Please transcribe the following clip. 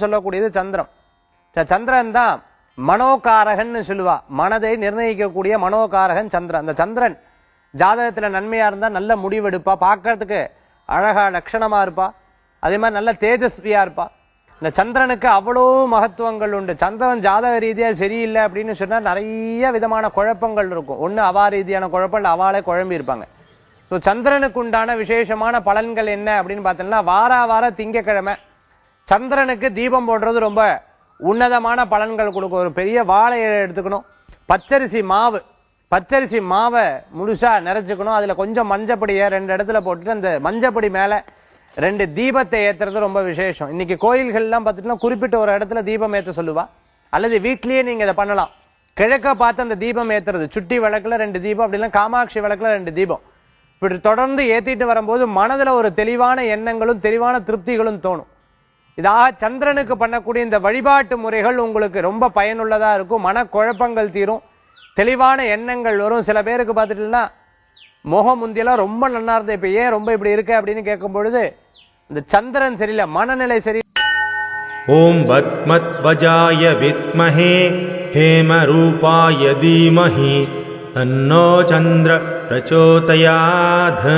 சொல்லக்கூடியது சந்திரம். சந்திரன் தான் மனோகாரகன் சொல்லுவா. மனதை நிர்ணயிக்கக்கூடிய மனோகாரகன் சந்திரன். அந்த சந்திரன் ஜாதகத்துல நன்மையா இருந்தா நல்ல முடிவெடுப்பா, பார்க்கறதுக்கு அழகா லட்சணமா இருப்பா, அதே மாதிரி நல்ல தேஜஸ்வியா இருப்பா. இந்த சந்திரனுக்கு அவ்வளோ மகத்துவங்கள் உண்டு. சந்திரன் ஜாதக ரீதியா சரியில்லை அப்படின்னு சொன்னா நிறைய விதமான குழப்பங்கள் இருக்கும். ஒண்ணு அவா ரீதியான குழப்பம், இல்லை அவாளே குழம்பி இருப்பாங்க. ஸோ சந்திரனுக்கு உண்டான விசேஷமான பலன்கள் என்ன அப்படின்னு பார்த்தோம்னா, வார திங்கக்கிழமை சந்திரனுக்கு தீபம் போடுறது ரொம்ப உன்னதமான பலன்கள் கொடுக்கும். ஒரு பெரிய வாழை எடுத்துக்கணும், பச்சரிசி மாவை முழுசா நிறைச்சுக்கணும், அதுல கொஞ்சம் மஞ்சப்பொடியை 2 இடத்துல போட்டுட்டு அந்த மஞ்சப்பொடி மேல 2 தீபத்தை ஏத்துறது ரொம்ப விசேஷம். இன்னைக்கு கோயில்கள்லாம் பார்த்துட்டோம்னா குறிப்பிட்ட ஒரு இடத்துல தீபம் ஏற்ற சொல்லுவா, அல்லது வீட்லயே நீங்க இதை பண்ணலாம். கிழக்க பார்த்து அந்த தீபம் ஏத்துறது, சுட்டி விளக்குல 2 தீபம், அப்படிலாம் காமாட்சி விளக்குல 2 தீபம், இப்படி தொடர்ந்து ஏத்திட்டு வரும்போது மனதுல ஒரு தெளிவான எண்ணங்களும் தெளிவான திருப்திகளும் தோணும். இதாக சந்திரனுக்கு பண்ணக்கூடிய இந்த வழிபாட்டு முறைகள் உங்களுக்கு ரொம்ப பயனுள்ளதா இருக்கும். மனக்குழப்பங்கள் தீரும், தெளிவான எண்ணங்கள் வரும். சில பேருக்கு பார்த்துட்டீங்கன்னா முகம் முந்தியெல்லாம் ரொம்ப நல்லா இருந்தது, இப்ப ஏன் ரொம்ப இப்படி இருக்கு அப்படின்னு கேட்கும் பொழுது இந்த சந்திரன் சரியில்லை, மனநிலை சரி. ஓம் பத்மத்வஜாய வித்மஹே ஹேமரூபாய தீமஹி தன்னோ சந்திர பிரச்சோதயாத்.